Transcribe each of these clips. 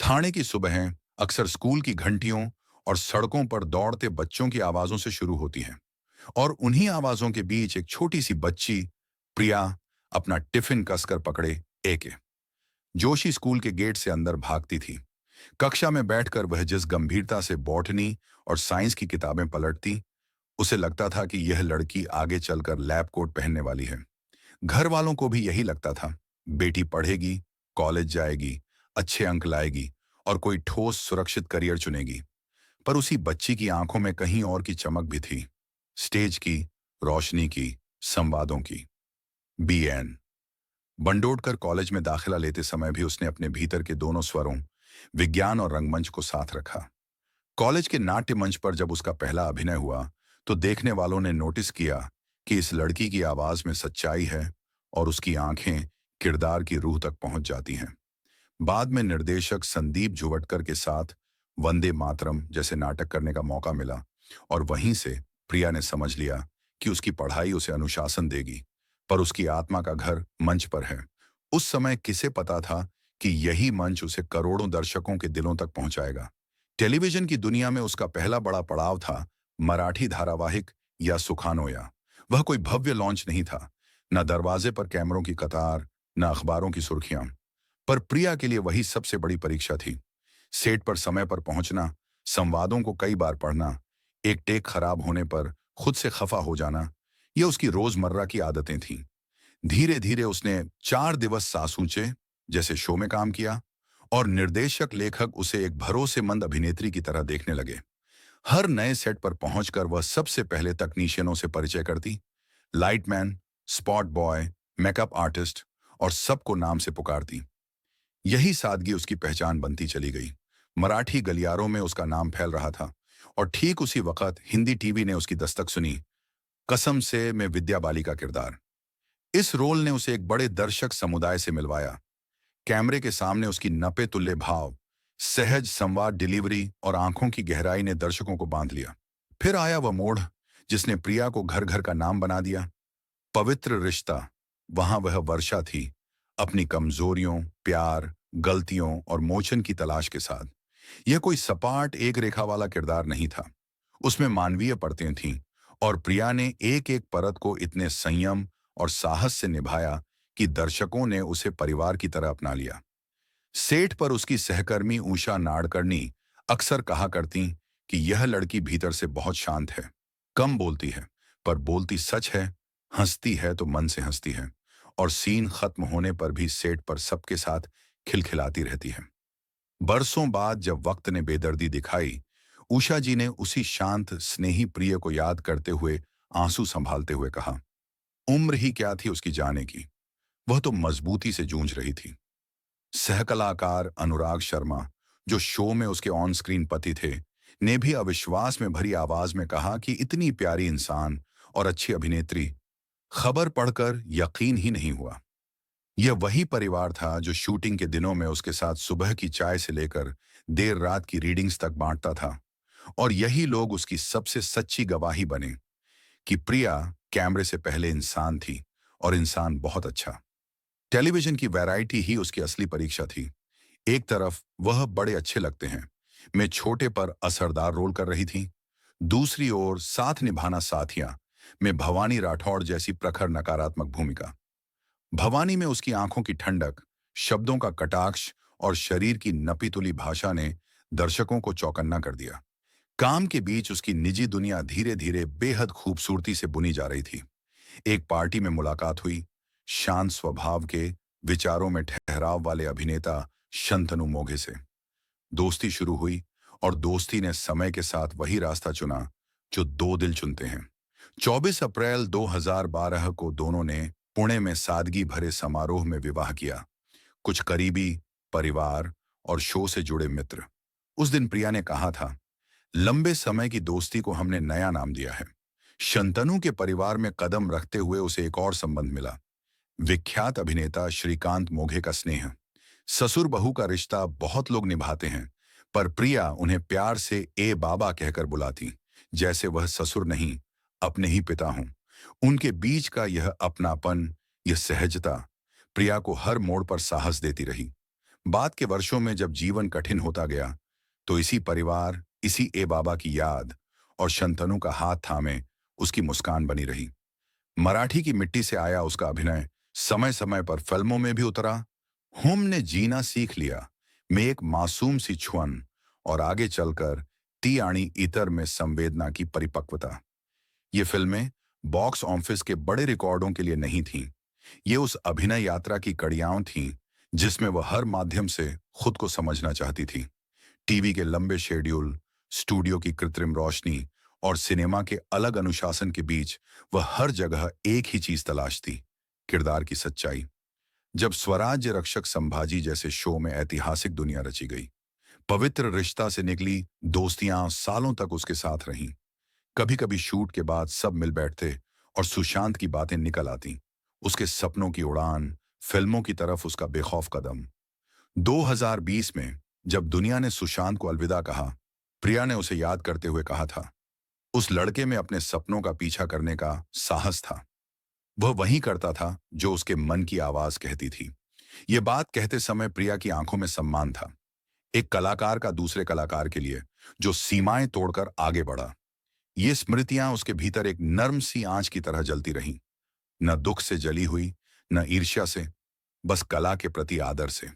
ठाणे की सुबहें अक्सर स्कूल की घंटियों और सड़कों पर दौड़ते बच्चों की आवाजों से शुरू होती हैं। और उन्हीं आवाजों के बीच एक छोटी सी बच्ची प्रिया अपना टिफिन कसकर पकड़े एके जोशी स्कूल के गेट से अंदर भागती थी। कक्षा में बैठकर वह जिस गंभीरता से बॉटनी और साइंस की किताबें पलटती, उसे लगता था कि यह लड़की आगे चलकर लैब कोट पहनने वाली है। घर वालों को भी यही लगता था। बेटी पढ़ेगी, कॉलेज जाएगी, अच्छे अंक लाएगी और कोई ठोस सुरक्षित करियर चुनेगी। पर उसी बच्ची की आंखों में कहीं और की चमक भी थी। स्टेज की, रोशनी की, संवादों की। बीएन बंडोड़कर कॉलेज में दाखिला लेते समय भी उसने अपने भीतर के दोनों स्वरों, विज्ञान और रंगमंच को साथ रखा। कॉलेज के नाट्य मंच पर जब उसका पहला अभिनय हुआ, तो देखने वालों ने नोटिस किया कि इस लड़की की आवाज में सच्चाई है और उसकी आंखें किरदार की रूह तक पहुंच जाती हैं। बाद में निर्देशक संदीप जुवटकर के साथ वंदे मातरम जैसे नाटक करने का मौका मिला और वहीं से प्रिया ने समझ लिया कि उसकी पढ़ाई उसे अनुशासन देगी, पर उसकी आत्मा का घर मंच पर है। उस समय किसे पता था कि यही मंच उसे करोड़ों दर्शकों के दिलों तक पहुंचाएगा। टेलीविजन की दुनिया में उसका पहला बड़ा पड़ाव था मराठी धारावाहिक या सुखानोया। वह कोई भव्य लॉन्च नहीं था, न दरवाजे पर कैमरों की कतार, न अखबारों की सुर्खियां। पर प्रिया के लिए वही सबसे बड़ी परीक्षा थी। सेट पर समय पर पहुंचना, संवादों को कई बार पढ़ना, एक टेक खराब होने पर खुद से खफा हो जाना, ये उसकी रोजमर्रा की आदतें थीं। धीरे धीरे उसने 4 दिवस सासूचे जैसे शो में काम किया और निर्देशक लेखक उसे एक भरोसेमंद अभिनेत्री की तरह देखने लगे। हर नए सेट पर पहुंचकर वह सबसे पहले तकनीशियनों से परिचय करती, lightman, spot boy, makeup artist और सबको नाम से पुकारती। यही सादगी उसकी पहचान बनती चली गई। मराठी गलियारों में उसका नाम फैल रहा था और ठीक उसी वक्त हिंदी टीवी ने उसकी दस्तक सुनी। कसम से मैं विद्या बाली का किरदार। इस रोल ने उसे एक बड़े दर्शक समुदाय से मिलवाया। कैमरे के सामने उसकी नपे तुल्य भाव, सहज संवाद डिलीवरी और आंखों की गहराई ने दर्शकों को बांध लिया। फिर आया वह मोड़ जिसने प्रिया को घर घर का नाम बना दिया। पवित्र रिश्ता। वहां वह वर्षा थी, अपनी कमजोरियों, प्यार, गलतियों और मोचन की तलाश के साथ। यह कोई सपाट एक रेखा वाला किरदार नहीं था। उसमें मानवीय परतें थीं और प्रिया ने एक एक परत को इतने संयम और साहस से निभाया कि दर्शकों ने उसे परिवार की तरह अपना लिया। सेठ पर उसकी सहकर्मी उषा नाडकर्णी अक्सर कहा करती कि यह लड़की भीतर से बहुत शांत है, कम बोलती है, पर बोलती सच है, हंसती है तो मन से हंसती है और सीन खत्म होने पर भी सेट पर सबके साथ खिलखिलाती रहती है। बरसों बाद जब वक्त ने बेदर्दी दिखाई, उषा जी ने उसी शांत स्नेही प्रिय को याद करते हुए आंसू संभालते हुए कहा, उम्र ही क्या थी उसकी जाने की, वह तो मजबूती से जूझ रही थी। सहकलाकार अनुराग शर्मा, जो शो में उसके ऑन स्क्रीन पति थे, ने भी अविश्वास में भरी आवाज में कहा कि इतनी प्यारी इंसान और अच्छी अभिनेत्री। खबर पढ़कर यकीन ही नहीं हुआ। यह वही परिवार था जो शूटिंग के दिनों में उसके साथ सुबह की चाय से लेकर देर रात की रीडिंग्स तक बांटता था। और यही लोग उसकी सबसे सच्ची गवाही बने कि प्रिया कैमरे से पहले इंसान थी और इंसान बहुत अच्छा। टेलीविजन की वैरायटी ही उसकी असली परीक्षा थी। एक तरफ वह बड़े अच्छे लगते हैं में छोटे पर असरदार रोल कर रही थी। दूसरी ओर साथ निभाना साथिया में भवानी राठौड़ जैसी प्रखर नकारात्मक भूमिका। भवानी में उसकी आंखों की ठंडक, शब्दों का कटाक्ष और शरीर की नपीतुली भाषा ने दर्शकों को चौकन्ना कर दिया। काम के बीच उसकी निजी दुनिया धीरे धीरे बेहद खूबसूरती से बुनी जा रही थी। एक पार्टी में मुलाकात हुई। शांत स्वभाव के, विचारों में ठहराव वाले अभिनेता शंतनु मोघे से दोस्ती शुरू हुई और दोस्ती ने समय के साथ वही रास्ता चुना जो दो दिल चुनते हैं। 24 अप्रैल 2012 को दोनों ने पुणे में सादगी भरे समारोह में विवाह किया। कुछ करीबी, परिवार और शो से जुड़े मित्र। उस दिन प्रिया ने कहा था, लंबे समय की दोस्ती को हमने नया नाम दिया है। शंतनु के परिवार में कदम रखते हुए उसे एक और संबंध मिला। विख्यात अभिनेता श्रीकांत मोघे का स्नेह। ससुर बहू का रिश्ता बहुत लोग निभाते हैं, पर प्रिया उन्हें प्यार से ए बाबा कहकर बुलाती, जैसे वह ससुर नहीं, अपने ही पिता हों। उनके बीच का यह अपनापन, यह सहजता प्रिया को हर मोड़ पर साहस देती रही। बाद के वर्षों में जब जीवन कठिन होता गया, तो इसी परिवार, इसी ए बाबा की याद और शंतनु का हाथ थामे उसकी मुस्कान बनी रही। मराठी की मिट्टी से आया उसका अभिनय समय समय पर फिल्मों में भी उतरा। हमने जीना सीख लिया में एक मासूम सी छुअन और आगे चलकर ती आनी इतर में संवेदना की परिपक्वता। ये फिल्में बॉक्स ऑफिस के बड़े रिकॉर्डों के लिए नहीं थीं। ये उस अभिनय यात्रा की कड़ियां थीं जिसमें वह हर माध्यम से खुद को समझना चाहती थी। टीवी के लंबे शेड्यूल, स्टूडियो की कृत्रिम रोशनी और सिनेमा के अलग अनुशासन के बीच वह हर जगह एक ही चीज तलाशती, किरदार की सच्चाई। जब स्वराज्य रक्षक संभाजी जैसे शो में ऐतिहासिक दुनिया रची गई, पवित्र रिश्ता से निकली दोस्तियां सालों तक उसके साथ रहीं। कभी कभी शूट के बाद सब मिल बैठते और सुशांत की बातें निकल आती, उसके सपनों की उड़ान, फिल्मों की तरफ उसका बेखौफ कदम। 2020 में जब दुनिया ने सुशांत को अलविदा कहा, प्रिया ने उसे याद करते हुए कहा था, उस लड़के में अपने सपनों का पीछा करने का साहस था। वह वही करता था जो उसके मन की आवाज कहती थी। यह बात कहते समय प्रिया की आंखों में सम्मान था, एक कलाकार का दूसरे कलाकार के लिए जो सीमाएं तोड़कर आगे बढ़ा। ये स्मृतियां उसके भीतर एक नर्म सी आंच की तरह जलती रहीं, न दुख से जली हुई, न ईर्ष्या से, बस कला के प्रति आदर से।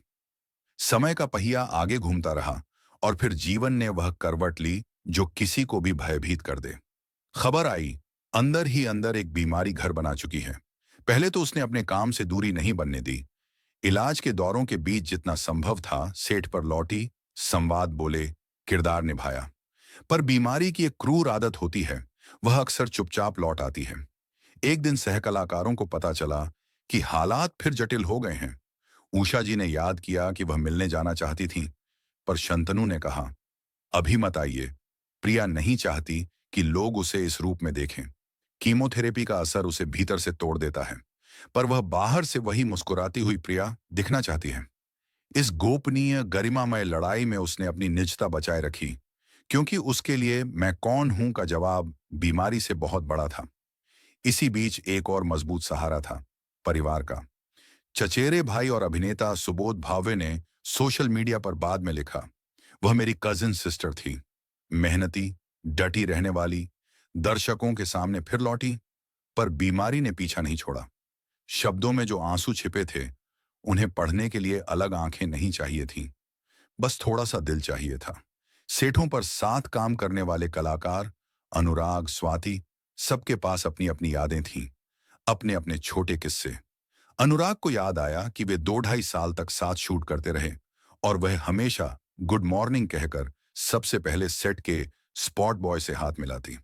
समय का पहिया आगे घूमता रहा और फिर जीवन ने वह करवट ली जो किसी को भी भयभीत कर दे। खबर आई, अंदर ही अंदर एक बीमारी घर बना चुकी है। पहले तो उसने अपने काम से दूरी नहीं बनने दी। इलाज के दौरों के बीच जितना संभव था सेट पर लौटी, संवाद बोले, किरदार निभाया। पर बीमारी की एक क्रूर आदत होती है, वह अक्सर चुपचाप लौट आती है। एक दिन सहकलाकारों को पता चला कि हालात फिर जटिल हो गए हैं। उषा जी ने याद किया कि वह मिलने जाना चाहती थीं, पर शंतनु ने कहा, अभी मत आइए। प्रिया नहीं चाहती कि लोग उसे इस रूप में देखें। कीमोथेरेपी का असर उसे भीतर से तोड़ देता है, पर वह बाहर से वही मुस्कुराती हुई प्रिया दिखना चाहती है। इस गोपनीय गरिमामय लड़ाई में उसने अपनी निजता बचाए रखी, क्योंकि उसके लिए मैं कौन हूं का जवाब बीमारी से बहुत बड़ा था। इसी बीच एक और मजबूत सहारा था, परिवार का। चचेरे भाई और अभिनेता सुबोध भावे ने सोशल मीडिया पर बाद में लिखा, वह मेरी कजिन सिस्टर थी, मेहनती, डटी रहने वाली, दर्शकों के सामने फिर लौटी, पर बीमारी ने पीछा नहीं छोड़ा। शब्दों में जो आंसू छिपे थे, उन्हें पढ़ने के लिए अलग आंखें नहीं चाहिए थीं, बस थोड़ा सा दिल चाहिए था। सेठों पर साथ काम करने वाले कलाकार, अनुराग, स्वाति, सबके पास अपनी अपनी यादें थीं, अपने अपने छोटे किस्से। अनुराग को याद आया कि वे 2-2.5 साल तक साथ शूट करते रहे और वह हमेशा गुड मॉर्निंग कहकर सबसे पहले सेट के स्पॉट बॉय से हाथ मिलाती।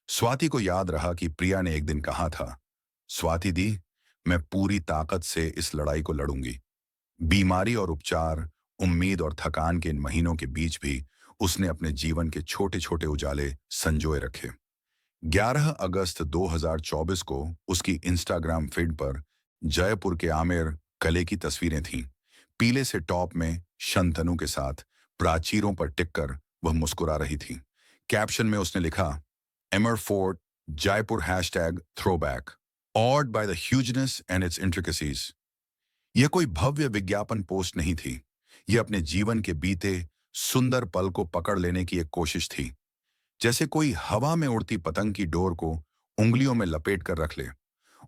स्वाति को याद रहा कि प्रिया ने एक दिन कहा था, स्वाति दी, मैं पूरी ताकत से इस लड़ाई को लड़ूंगी। बीमारी और उपचार, उम्मीद और थकान के इन महीनों के बीच भी उसने अपने जीवन के छोटे छोटे उजाले संजोए रखे। 11 अगस्त 2024 को उसकी इंस्टाग्राम फीड पर जयपुर के आमेर कले की तस्वीरें थीं। पीले से टॉप में शंतनु के साथ प्राचीरों पर टिककर वह मुस्कुरा रही थी। कैप्शन में उसने लिखा, Amer fort, Jaipur #throwback, awed by the hugeness and its intricacies। यह कोई भव्य विज्ञापन पोस्ट नहीं थी, यह अपने जीवन के बीते सुंदर पल को पकड़ लेने की एक कोशिश थी, जैसे कोई हवा में उड़ती पतंग की डोर को उंगलियों में लपेट कर रख ले।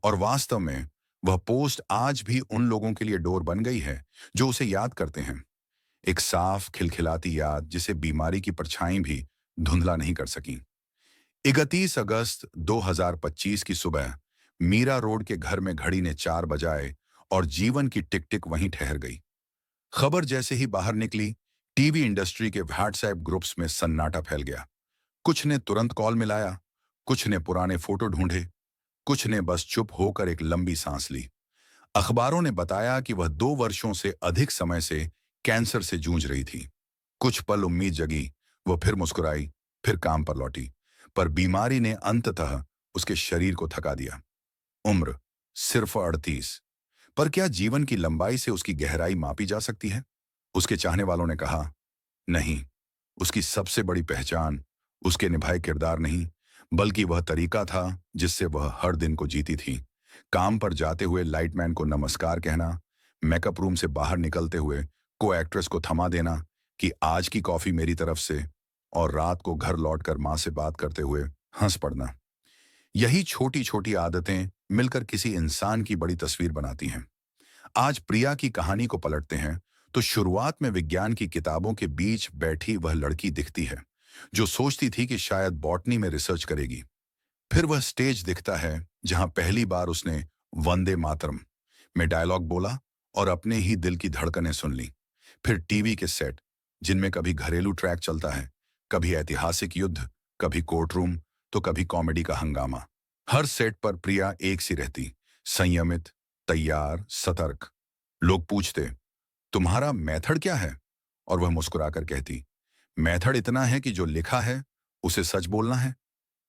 और वास्तव में वह पोस्ट आज भी उन लोगों के लिए डोर बन गई है जो उसे याद करते हैं। एक साफ खिलखिलाती याद जिसे बीमारी की परछाई भी धुंधला नहीं कर सकी। 31 अगस्त 2025 की सुबह मीरा रोड के घर में घड़ी ने 4 बजाए और जीवन की टिक टिक वहीं ठहर गई। खबर जैसे ही बाहर निकली, टीवी इंडस्ट्री के व्हाट्सएप ग्रुप्स में सन्नाटा फैल गया। कुछ ने तुरंत कॉल मिलाया, कुछ ने पुराने फोटो ढूंढे, कुछ ने बस चुप होकर एक लंबी सांस ली। अखबारों ने बताया कि वह 2 वर्षों से अधिक समय से कैंसर से जूझ रही थी। कुछ पल उम्मीद जगी, वह फिर मुस्कुराई, फिर काम पर लौटी, पर बीमारी ने अंततः उसके शरीर को थका दिया। उम्र सिर्फ 38, पर क्या जीवन की लंबाई से उसकी गहराई मापी जा सकती है? उसके चाहने वालों ने कहा, नहीं, उसकी सबसे बड़ी पहचान उसके निभाए किरदार नहीं, बल्कि वह तरीका था जिससे वह हर दिन को जीती थी। काम पर जाते हुए लाइटमैन को नमस्कार कहना, मेकअप रूम से बाहर निकलते हुए को एक्ट्रेस को थमा देना कि आज की कॉफी मेरी तरफ से, और रात को घर लौटकर माँ से बात करते हुए हंस पड़ना। यही छोटी छोटी आदतें मिलकर किसी इंसान की बड़ी तस्वीर बनाती हैं। आज प्रिया की कहानी को पलटते हैं तो शुरुआत में विज्ञान की किताबों के बीच बैठी वह लड़की दिखती है जो सोचती थी कि शायद बॉटनी में रिसर्च करेगी। फिर वह स्टेज दिखता है जहां पहली बार उसने वंदे मातरम में डायलॉग बोला और अपने ही दिल की धड़कनें सुन ली। फिर टीवी के सेट जिनमें कभी घरेलू ट्रैक चलता है, कभी ऐतिहासिक युद्ध, कभी कोर्ट रूम, तो कभी कॉमेडी का हंगामा। हर सेट पर प्रिया एक सी रहती, संयमित, तैयार, सतर्क। लोग पूछते, तुम्हारा मेथड क्या है? और वह मुस्कुराकर कहती, मेथड इतना है कि जो लिखा है उसे सच बोलना है।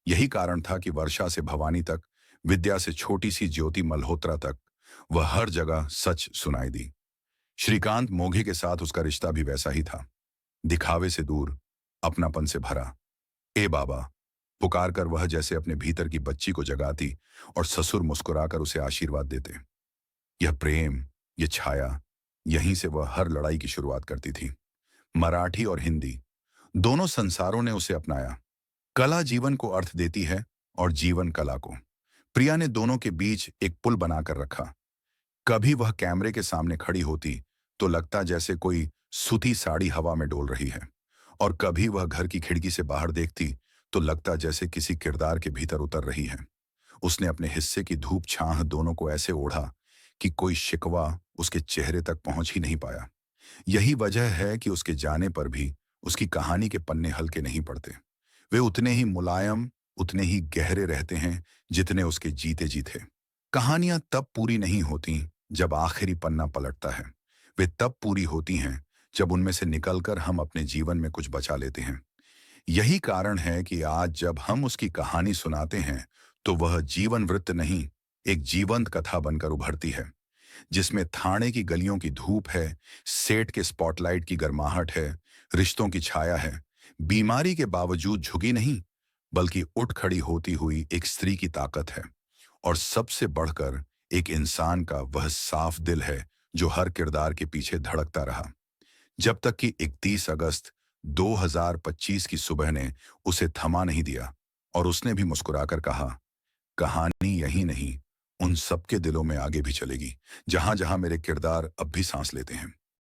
यही कारण था कि वर्षा से भवानी तक, विद्या से छोटी सी ज्योति मल्होत्रा तक, वह हर जगह सच सुनाई दी। श्रीकांत मोघे के साथ उसका रिश्ता भी वैसा ही था, दिखावे से दूर, अपनापन से भरा। ए बाबा पुकार कर वह जैसे अपने भीतर की बच्ची को जगाती और ससुर मुस्कुराकर उसे आशीर्वाद देते। यह प्रेम, यह छाया, यहीं से वह हर लड़ाई की शुरुआत करती थी। मराठी और हिंदी दोनों संसारों ने उसे अपनाया। कला जीवन को अर्थ देती है और जीवन कला को। प्रिया ने दोनों के बीच एक पुल बनाकर रखा। कभी वह कैमरे के सामने खड़ी होती तो लगता जैसे कोई सूती साड़ी हवा में डोल रही है, और कभी वह घर की खिड़की से बाहर देखती तो लगता जैसे किसी किरदार के भीतर उतर रही है। उसने अपने हिस्से की धूप छाह दोनों को ऐसे ओढ़ा कि कोई शिकवा उसके चेहरे तक पहुंच ही नहीं पाया। यही वजह है कि उसके जाने पर भी उसकी कहानी के पन्ने हल्के नहीं पड़ते। वे उतने ही मुलायम, उतने ही गहरे रहते हैं जितने उसके जीते जी थे। कहानियां तब पूरी नहीं होती जब आखिरी पन्ना पलटता है। वे तब पूरी होती हैं जब उनमें से निकलकर हम अपने जीवन में कुछ बचा लेते हैं। यही कारण है कि आज जब हम उसकी कहानी सुनाते हैं तो वह जीवन वृत्त नहीं, एक जीवंत कथा बनकर उभरती है, जिसमें थाने की गलियों की धूप है, सेठ के स्पॉटलाइट की गर्माहट है, रिश्तों की छाया है, बीमारी के बावजूद झुकी नहीं बल्कि उठ खड़ी होती हुई एक स्त्री की ताकत है, और सबसे बढ़कर एक इंसान का वह साफ दिल है जो हर किरदार के पीछे धड़कता रहा, जब तक कि 31 अगस्त 2025 की सुबह ने उसे थमा नहीं दिया और उसने भी मुस्कुराकर कहा, कहानी यही नहीं, उन सबके दिलों में आगे भी चलेगी, जहां जहां मेरे किरदार अब भी सांस लेते हैं।